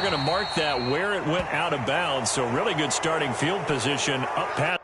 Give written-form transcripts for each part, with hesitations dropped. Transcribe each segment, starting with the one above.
they're going to mark that where it went out of bounds. So really good starting field position up past.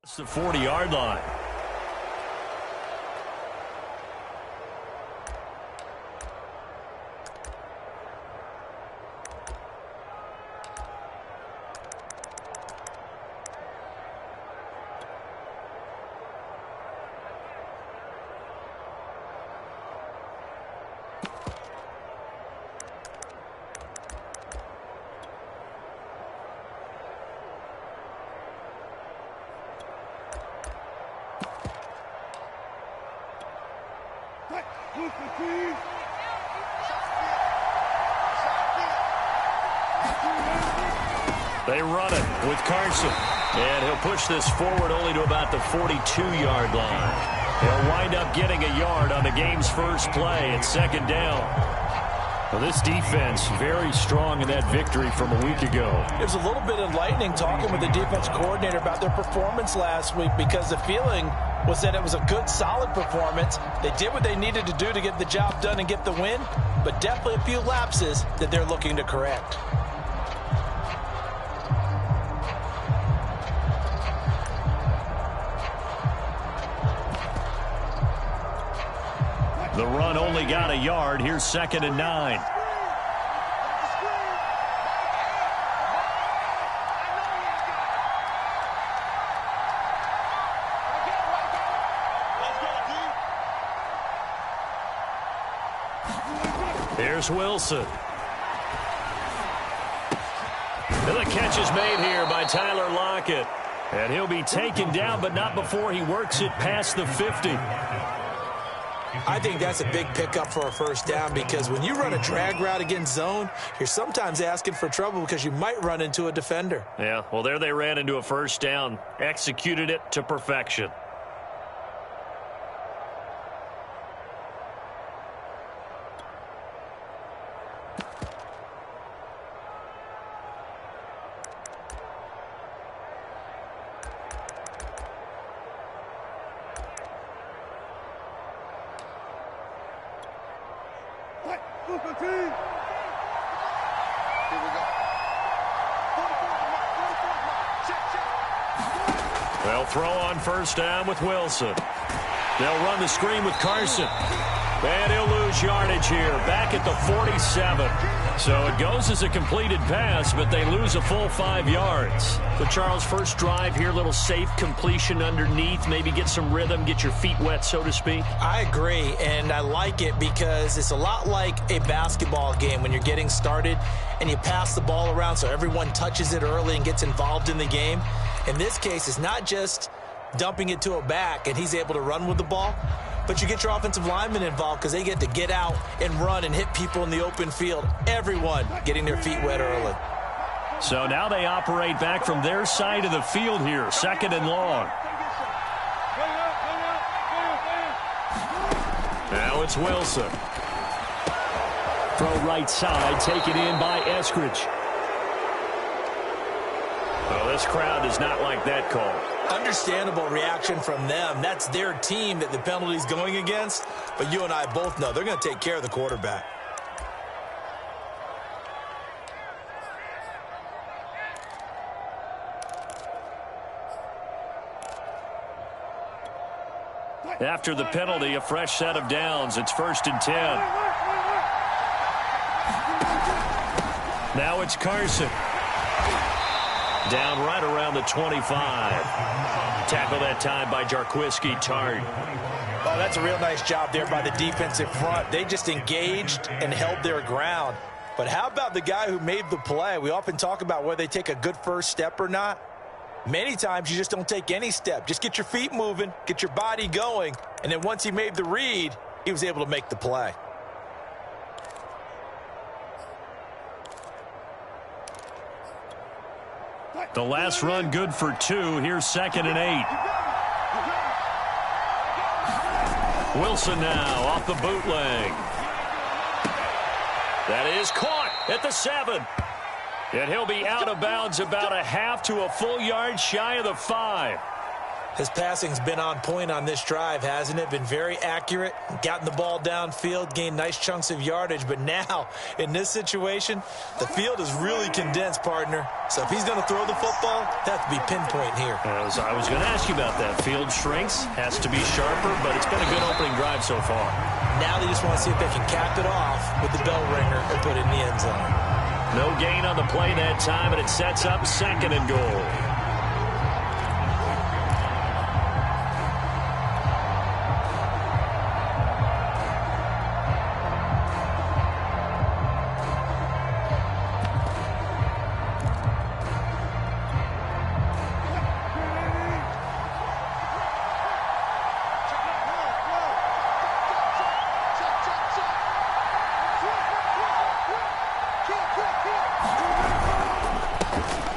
It's the 40-yard line. They run it with Carson. And he'll push this forward only to about the 42-yard line. He'll wind up getting a yard on the game's first play at second down. Well, this defense very strong in that victory from a week ago. It was a little bit enlightening talking with the defense coordinator about their performance last week, because the feeling was that it was a good, solid performance. They did what they needed to do to get the job done and get the win, but definitely a few lapses that they're looking to correct. The run only got a yard. Here's 2nd and 9. Here's Wilson. And the catch is made here by Tyler Lockett. And he'll be taken down, but not before he works it past the 50. I think that's a big pickup for a first down, because when you run a drag route against zone, you're sometimes asking for trouble because you might run into a defender. Yeah, well, there they ran into a first down, executed it to perfection. They'll throw on first down with Wilson. They'll run the screen with Carson. And he'll lose yardage here, back at the 47. So it goes as a completed pass, but they lose a full 5 yards. So, Charles, first drive here, little safe completion underneath, maybe get some rhythm, get your feet wet, so to speak. I agree, and I like it because it's a lot like a basketball game when you're getting started and you pass the ball around so everyone touches it early and gets involved in the game. In this case, it's not just dumping it to a back and he's able to run with the ball, but you get your offensive linemen involved because they get to get out and run and hit people in the open field. Everyone getting their feet wet early. So now they operate back from their side of the field here, 2nd and long. Now it's Wilson. Throw right side, taken in by Eskridge. Well, this crowd does not like that call. Understandable reaction from them. That's their team that the penalty's going against. But you and I both know they're going to take care of the quarterback. After the penalty, a fresh set of downs. It's 1st and 10. Now it's Carson. Down right around the 25. Tackle that time by Jarquiski Tart. Oh, that's a real nice job there by the defensive front. They just engaged and held their ground. But how about the guy who made the play? We often talk about whether they take a good first step or not. Many times you just don't take any step. Just get your feet moving, get your body going, and then once he made the read, he was able to make the play. The last run good for 2. Here's 2nd and 8. Wilson now off the bootleg. That is caught at the 7. And he'll be out of bounds about a half to a full yard shy of the 5. His passing's been on point on this drive, hasn't it? Been very accurate, gotten the ball downfield, gained nice chunks of yardage. But now, in this situation, the field is really condensed, partner. So if he's going to throw the football, that has to be pinpoint here. I was going to ask you about that. Field shrinks, has to be sharper, but it's been a good opening drive so far. Now they just want to see if they can cap it off with the bell ringer and put it in the end zone. No gain on the play that time, and it sets up 2nd and goal.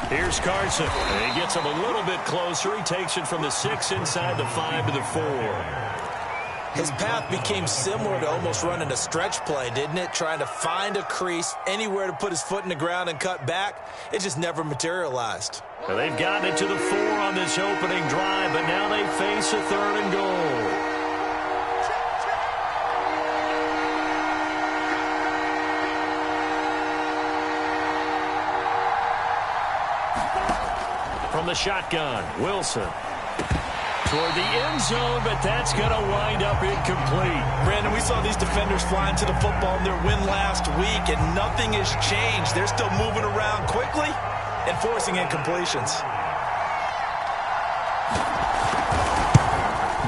Here's Carson. And he gets him a little bit closer. He takes it from the 6 inside the 5 to the 4. His path became similar to almost running a stretch play, didn't it? Trying to find a crease, anywhere to put his foot in the ground and cut back. It just never materialized. Well, they've gotten it to the 4 on this opening drive, but now they face a 3rd and goal. From the shotgun, Wilson. Toward the end zone, but that's going to wind up incomplete. Brandon, we saw these defenders flying to the football in their win last week, and nothing has changed. They're still moving around quickly and forcing incompletions.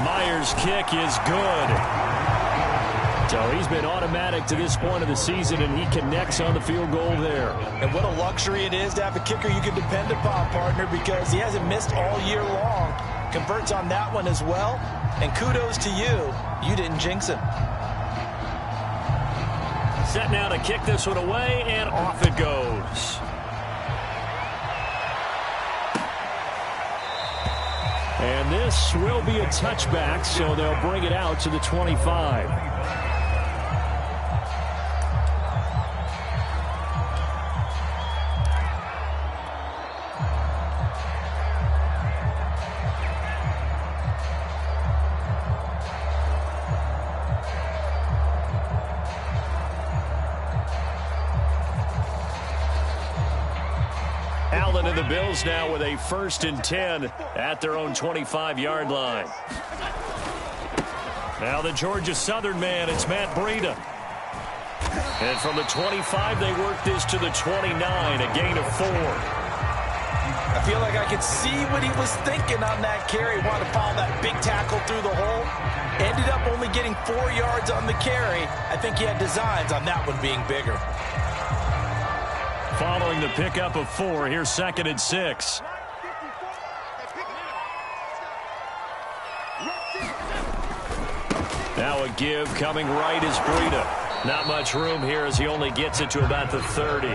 Myers' kick is good. So he's been automatic to this point of the season, and he connects on the field goal there. And what a luxury it is to have a kicker you can depend upon, partner, because he hasn't missed all year long. Converts on that one as well. And kudos to you. You didn't jinx him. Set now to kick this one away, and off it goes. And this will be a touchback, so they'll bring it out to the 25. Allen and the Bills now with a 1st and 10 at their own 25-yard line. Now the Georgia Southern man, it's Matt Breida. And from the 25, they work this to the 29, a gain of 4. I feel like I could see what he was thinking on that carry. Wanted to follow that big tackle through the hole. Ended up only getting 4 yards on the carry. I think he had designs on that one being bigger. Following the pickup of 4, here's 2nd and 6. Now a give coming right is Breida. Not much room here as he only gets it to about the 30.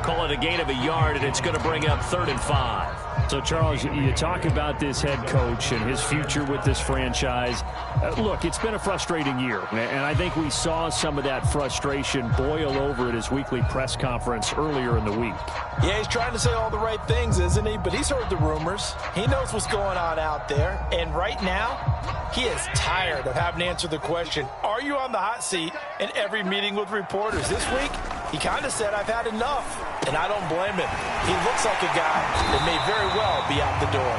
Call it a gain of a yard, and it's going to bring up 3rd and 5. So, Charles, you talk about this head coach and his future with this franchise. Look, it's been a frustrating year, and I think we saw some of that frustration boil over at his weekly press conference earlier in the week. Yeah, he's trying to say all the right things, isn't he? But he's heard the rumors. He knows what's going on out there. And right now, he is tired of having to answer the question, are you on the hot seat in every meeting with reporters? This week, he kind of said, I've had enough. And I don't blame him. He looks like a guy that may very well be out the door.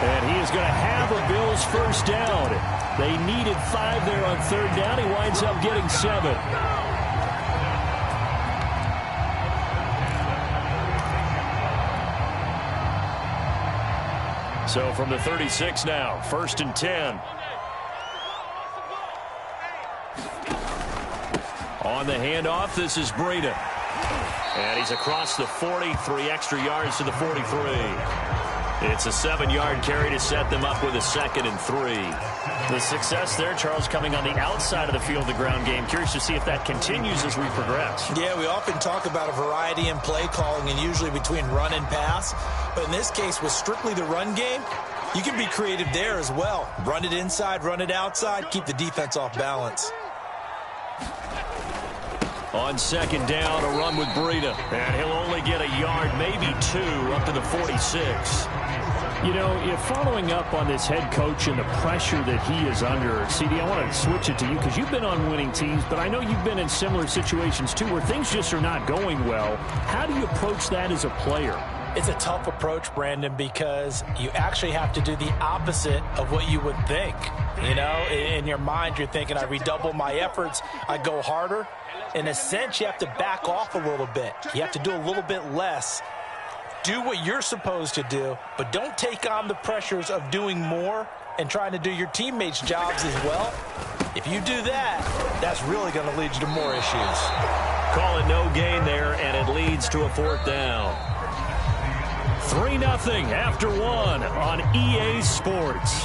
And he is going to have a Bills 1st down. They needed 5 there on 3rd down. He winds up getting 7. So from the 36 now, 1st and 10. On the handoff, this is Breida. And he's across the 40, 3 extra yards to the 43. It's a 7-yard carry to set them up with a 2nd and 3. The success there, Charles, coming on the outside of the field, the ground game. Curious to see if that continues as we progress. Yeah, we often talk about a variety in play calling and usually between run and pass. But in this case, with strictly the run game, you can be creative there as well. Run it inside, run it outside, keep the defense off balance. On 2nd down, a run with Breida. And he'll only get a yard, maybe 2, up to the 46. You know, following up on this head coach and the pressure that he is under, CD, I want to switch it to you because you've been on winning teams, but I know you've been in similar situations too where things just are not going well. How do you approach that as a player? It's a tough approach, Brandon, because you actually have to do the opposite of what you would think. You know, in your mind, you're thinking, I redouble my efforts, I go harder. In a sense, you have to back off a little bit. You have to do a little bit less. Do what you're supposed to do, but don't take on the pressures of doing more and trying to do your teammates' jobs as well. If you do that, that's really going to lead you to more issues. Call it no gain there, and it leads to a 4th down. 3-0 after 1 on EA Sports.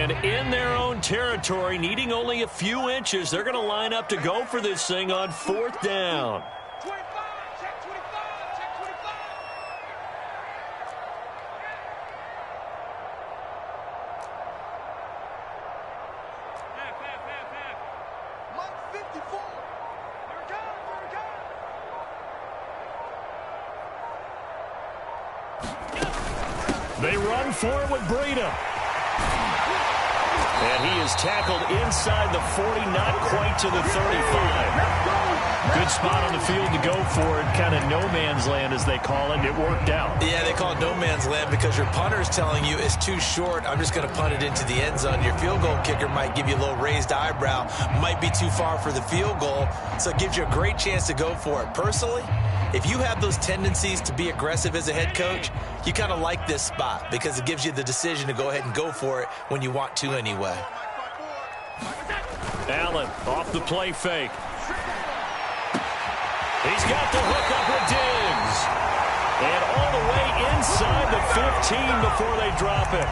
And in their own territory, needing only a few inches, they're going to line up to go for this thing on 4th down. They run for it with Breida. And he is tackled inside the 40, not quite to the 35. Good spot on the field to go for it. Kind of no man's land, as they call it. It worked out. Yeah, they call it no man's land because your punter is telling you it's too short. I'm just going to punt it into the end zone. Your field goal kicker might give you a little raised eyebrow. Might be too far for the field goal. So it gives you a great chance to go for it. Personally, if you have those tendencies to be aggressive as a head coach, you kind of like this spot because it gives you the decision to go ahead and go for it when you want to anyway. Allen off the play fake. He's got the hook up with Diggs. And all the way inside the 15 before they drop it.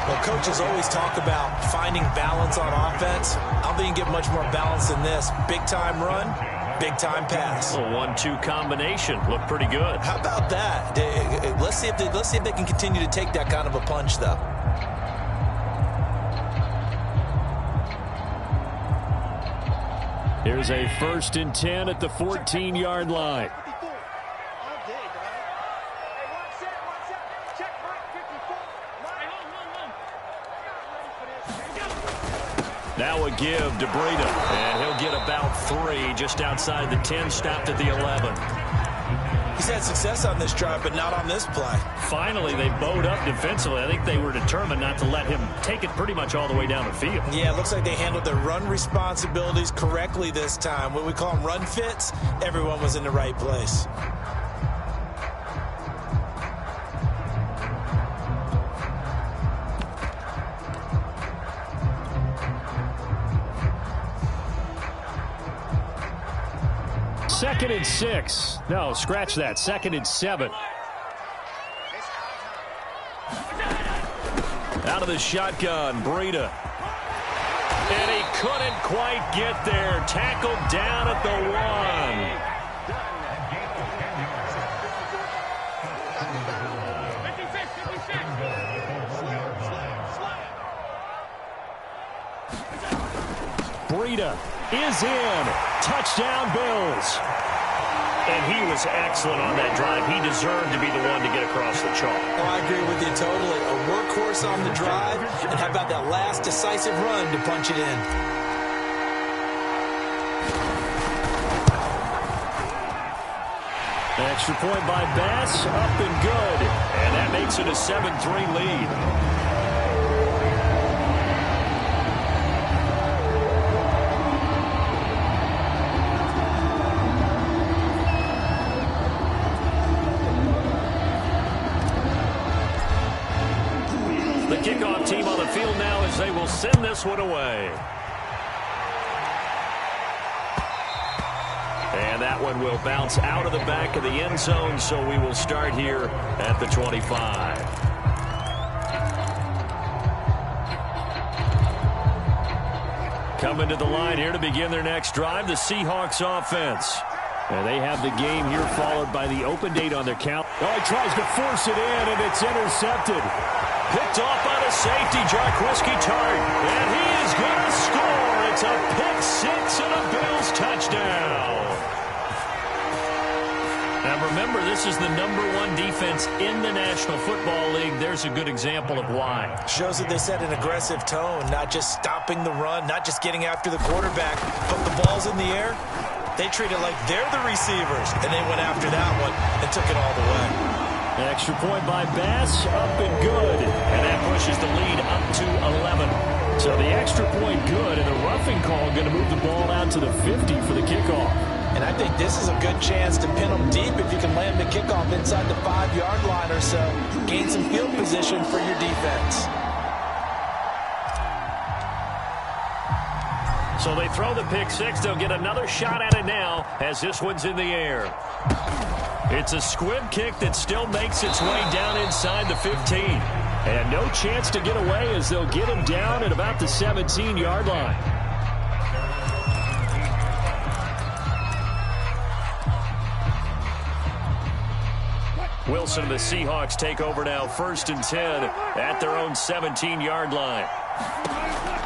Well, coaches always talk about finding balance on offense. I don't think you can get much more balance than this. Big-time run, big-time pass. A 1-2 combination. Looked pretty good. How about that? Let's see if they can continue to take that kind of a punch, though. Here's a 1st and 10 at the 14-yard line. Now a give to Breida, and he'll get about 3 just outside the 10, stopped at the 11. He's had success on this drive, but not on this play. Finally, they bowed up defensively. I think they were determined not to let him take it pretty much all the way down the field. Yeah, it looks like they handled their run responsibilities correctly this time. What we call them run fits, everyone was in the right place. Second and 6. No, scratch that. 2nd and 7. Out of the shotgun, Breida. And he couldn't quite get there. Tackled down at the 1. Breida is in. Touchdown, Bills. And he was excellent on that drive. He deserved to be the one to get across the chalk. Oh, I agree with you totally. A workhorse on the drive. And how about that last decisive run to punch it in? Extra point by Bass, up and good. And that makes it a 7-3 lead. Kickoff team on the field now as they will send this one away. And that one will bounce out of the back of the end zone, so we will start here at the 25. Coming to the line here to begin their next drive, the Seahawks offense. And they have the game here followed by the open date on their count. Oh, he tries to force it in, and it's intercepted. Picked off by the safety, Jarquiski Tart. And he is going to score. It's a pick 6 and a Bills touchdown. Now remember, this is the #1 defense in the National Football League. There's a good example of why. Shows that they set an aggressive tone, not just stopping the run, not just getting after the quarterback, but the ball's in the air. They treat it like they're the receivers, and they went after that one and took it all the way. Extra point by Bass, up and good. And that pushes the lead up to 11. So the extra point good, and a roughing call going to move the ball out to the 50 for the kickoff. And I think this is a good chance to pin them deep if you can land the kickoff inside the 5-yard line or so. Gain some field position for your defense. So they throw the pick 6. They'll get another shot at it now as this one's in the air. It's a squib kick that still makes its way down inside the 15. And no chance to get away as they'll get him down at about the 17-yard line. Wilson and the Seahawks take over now, 1st and 10 at their own 17-yard line.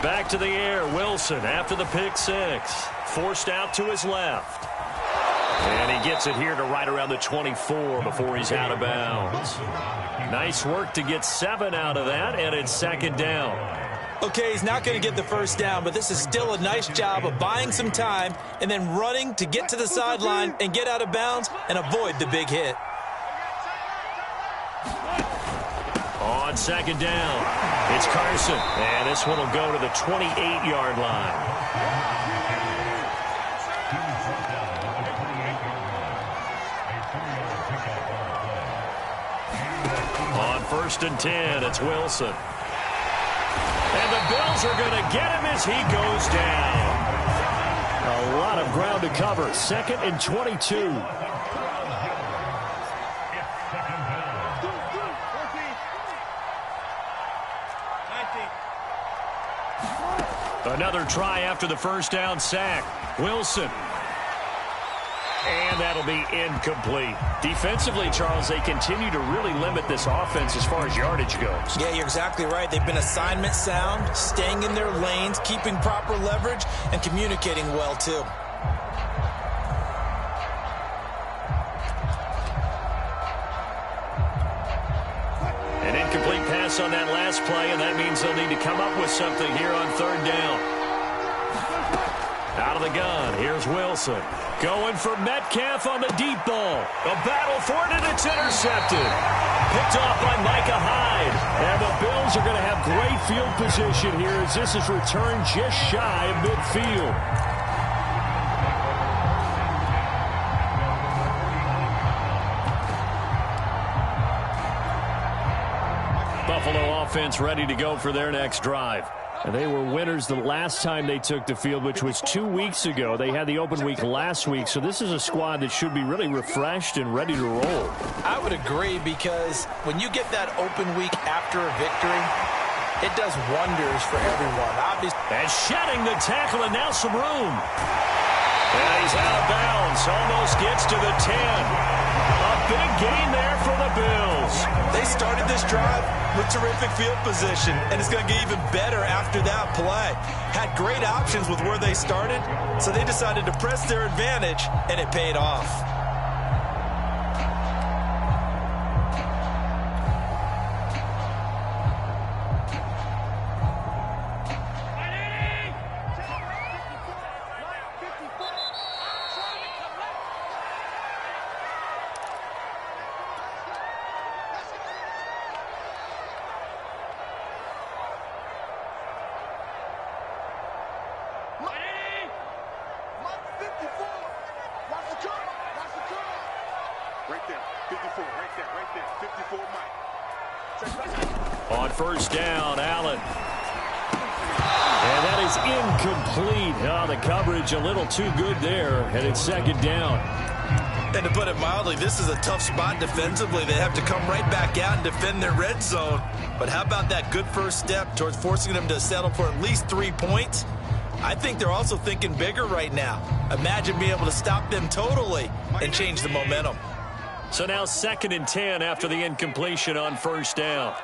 Back to the air, Wilson after the pick six. Forced out to his left. And he gets it here to right around the 24 before he's out of bounds. Nice work to get 7 out of that, and it's 2nd down. Okay, he's not going to get the 1st down, but this is still a nice job of buying some time and then running to get to the sideline and get out of bounds and avoid the big hit. On 2nd down, it's Carson, and this one will go to the 28-yard line. On 1st and 10, it's Wilson. And the Bills are going to get him as he goes down. A lot of ground to cover. 2nd and 22. Another try after the 1st down sack. Wilson. And that'll be incomplete. Defensively, Charles, they continue to really limit this offense as far as yardage goes. Yeah, you're exactly right. They've been assignment sound, staying in their lanes, keeping proper leverage, and communicating well, too. An incomplete pass on that last play, and that means they'll need to come up with something here on 3rd down. Out of the gun, here's Wilson. Going for Metcalf on the deep ball. A battle for it, and it's intercepted. Picked off by Micah Hyde. And the Bills are going to have great field position here as this is returned just shy of midfield. Buffalo offense ready to go for their next drive. And they were winners the last time they took the field, which was 2 weeks ago. They had the open week last week, so this is a squad that should be really refreshed and ready to roll. I would agree, because when you get that open week after a victory, it does wonders for everyone. Obviously. And shedding the tackle, and now some room. And he's out of bounds. Almost gets to the 10. A big gain there for the Bills. They started this drive with terrific field position, and it's going to get even better after that play. Had great options with where they started, so they decided to press their advantage, and it paid off. On 1st down, Allen. And that is incomplete. Oh, the coverage a little too good there, and it's 2nd down. And to put it mildly, this is a tough spot defensively. They have to come right back out and defend their red zone. But how about that good first step towards forcing them to settle for at least 3 points? I think they're also thinking bigger right now. Imagine being able to stop them totally and change the momentum. So now 2nd and 10 after the incompletion on 1st down.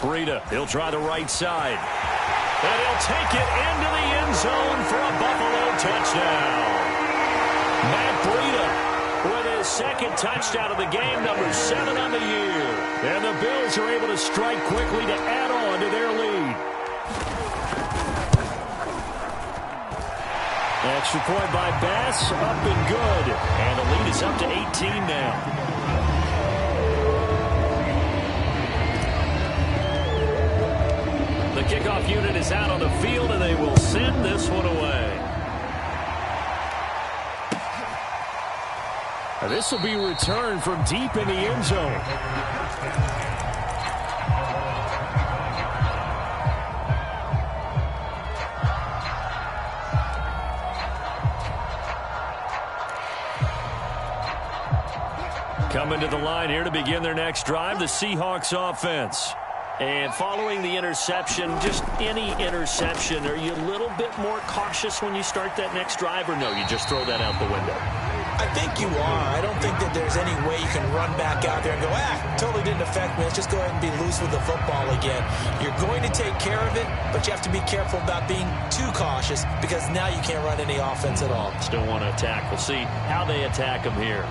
Breida, he'll try the right side. And he'll take it into the end zone for a Buffalo touchdown. Matt Breida with his 2nd touchdown of the game, number 7 on the year. And the Bills are able to strike quickly to add on to their lead. Extra point by Bass, up and good. And the lead is up to 18 now. The kickoff unit is out on the field, and they will send this one away. This will be returned from deep in the end zone. Coming to the line here to begin their next drive, the Seahawks offense. And following the interception, just any interception, are you a little bit more cautious when you start that next drive, or no, you just throw that out the window? I think you are. I don't think that there's any way you can run back out there and go, totally didn't affect me. Let's just go ahead and be loose with the football again. You're going to take care of it, but you have to be careful about being too cautious because now you can't run any offense at all. Still want to attack. We'll see how they attack them here.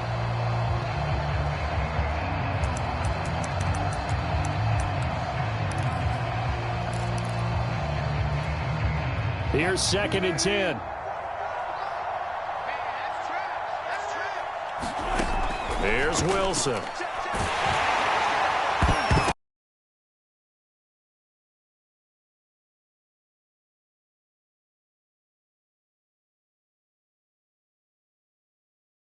Here's 2nd and 10. Here's Wilson.